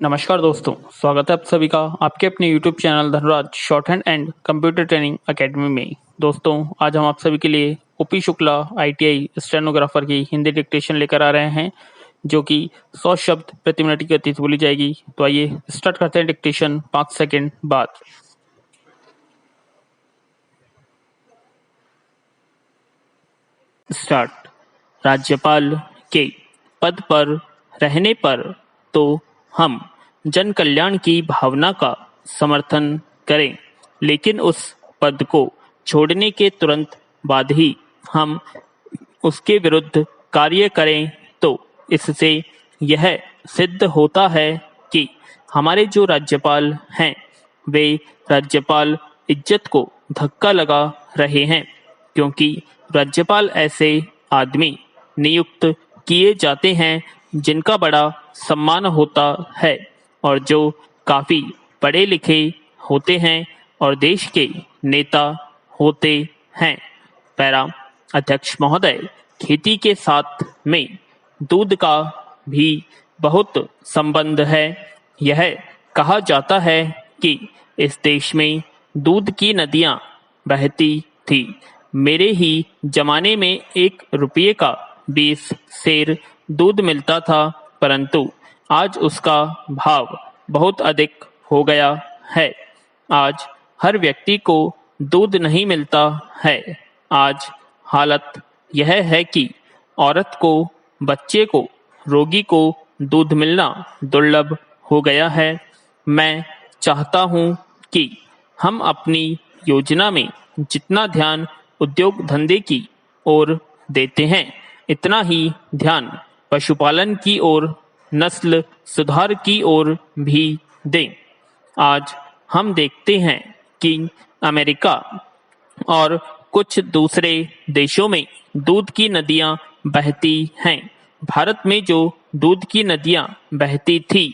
नमस्कार दोस्तों, स्वागत है आप सभी का आपके अपने YouTube channel Dhanraj short hand and computer training academy में। दोस्तों, आज हम आप सभी के लिए ओपी शुक्ला ITI स्टेनोग्राफर की हिंदी डिक्टेशन लेकर आ रहे हैं, जो कि 100 शब्द प्रति मिनट की गति से बोली जाएगी। तो आइए स्टार्ट करते हैं डिक्टेशन 5 सेकेंड बाद। स्टार्ट। राज्यपाल के पद पर रहने पर तो हम जन कल्याण की भावना का समर्थन करें, लेकिन उस पद को छोड़ने के तुरंत बाद ही हम उसके विरुद्ध कार्य करें तो इससे यह सिद्ध होता है कि हमारे जो राज्यपाल हैं वे राज्यपाल इज्जत को धक्का लगा रहे हैं, क्योंकि राज्यपाल ऐसे आदमी नियुक्त किए जाते हैं जिनका बड़ा सम्मान होता है और जो काफी पढ़े लिखे होते हैं और देश के नेता होते हैं। पैरा। अध्यक्ष महोदय, खेती के साथ में दूध का भी बहुत संबंध है। यह कहा जाता है कि इस देश में दूध की नदियां बहती थी। मेरे ही जमाने में 1 रुपये का 20 सेर दूध मिलता था, परंतु आज उसका भाव बहुत अधिक हो गया है। आज हर व्यक्ति को दूध नहीं मिलता है। आज हालत यह है कि औरत को, बच्चे को, रोगी को दूध मिलना दुर्लभ हो गया है। मैं चाहता हूं कि हम अपनी योजना में जितना ध्यान उद्योग धंधे की ओर देते हैं, इतना ही ध्यान पशुपालन की ओर, नस्ल सुधार की ओर भी दें। आज हम देखते हैं कि अमेरिका और कुछ दूसरे देशों में दूध की नदियां बहती हैं। भारत में जो दूध की नदियां बहती थी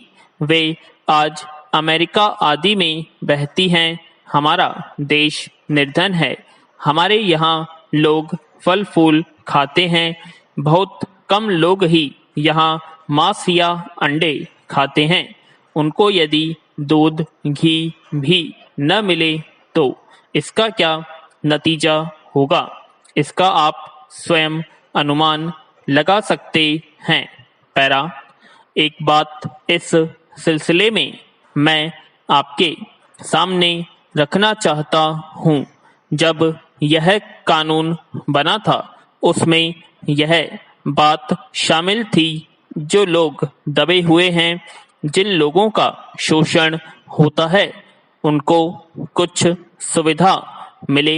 वे आज अमेरिका आदि में बहती हैं। हमारा देश निर्धन है। हमारे यहाँ लोग फल फूल खाते हैं। बहुत कम लोग ही यहाँ मांस या अंडे खाते हैं। उनको यदि दूध घी भी न मिले तो इसका क्या नतीजा होगा, इसका आप स्वयं अनुमान लगा सकते हैं। पैरा। एक बात इस सिलसिले में मैं आपके सामने रखना चाहता हूँ। जब यह कानून बना था उसमें यह बात शामिल थी, जो लोग दबे हुए हैं, जिन लोगों का शोषण होता है, उनको कुछ सुविधा मिले,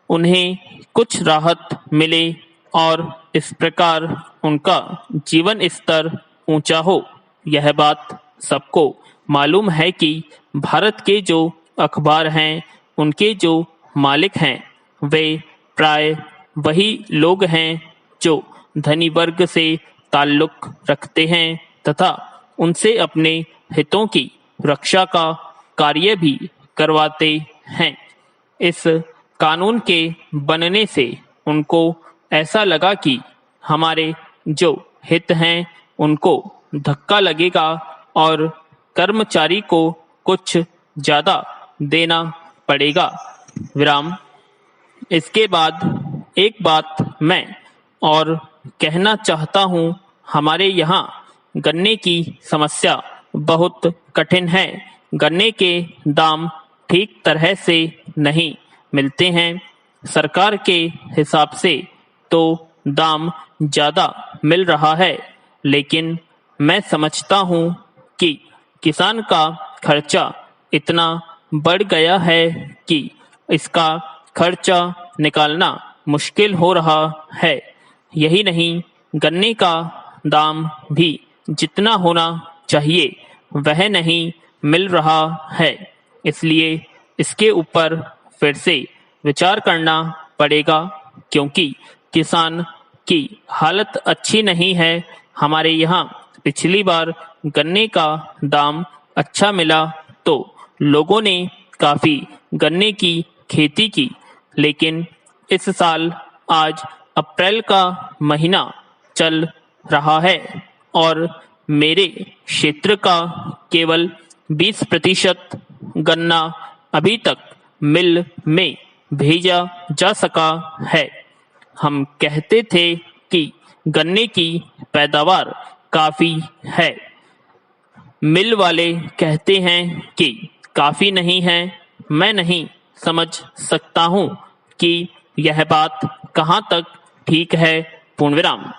उन्हें कुछ राहत मिले और इस प्रकार उनका जीवन स्तर ऊंचा हो। यह बात सबको मालूम है कि भारत के जो अखबार हैं, उनके जो मालिक हैं, वे प्राय वही लोग हैं जो धनी वर्ग से ताल्लुक रखते हैं तथा उनसे अपने हितों की रक्षा का कार्य भी करवाते हैं। इस कानून के बनने से उनको ऐसा लगा कि हमारे जो हित हैं उनको धक्का लगेगा और कर्मचारी को कुछ ज्यादा देना पड़ेगा। विराम। इसके बाद एक बात मैं और कहना चाहता हूँ। हमारे यहाँ गन्ने की समस्या बहुत कठिन है। गन्ने के दाम ठीक तरह से नहीं मिलते हैं। सरकार के हिसाब से तो दाम ज्यादा मिल रहा है, लेकिन मैं समझता हूँ कि किसान का खर्चा इतना बढ़ गया है कि इसका खर्चा निकालना मुश्किल हो रहा है। यही नहीं, गन्ने का दाम भी जितना होना चाहिए वह नहीं मिल रहा है। इसलिए इसके ऊपर फिर से विचार करना पड़ेगा, क्योंकि किसान की हालत अच्छी नहीं है। हमारे यहाँ पिछली बार गन्ने का दाम अच्छा मिला तो लोगों ने काफी गन्ने की खेती की, लेकिन इस साल आज अप्रैल का महीना चल रहा है और मेरे क्षेत्र का केवल 20% गन्ना अभी तक मिल में भेजा जा सका है। हम कहते थे कि गन्ने की पैदावार काफी है। मिल वाले कहते हैं कि काफी नहीं है। मैं नहीं समझ सकता हूं कि यह बात कहां तक ठीक है। पूर्णविराम।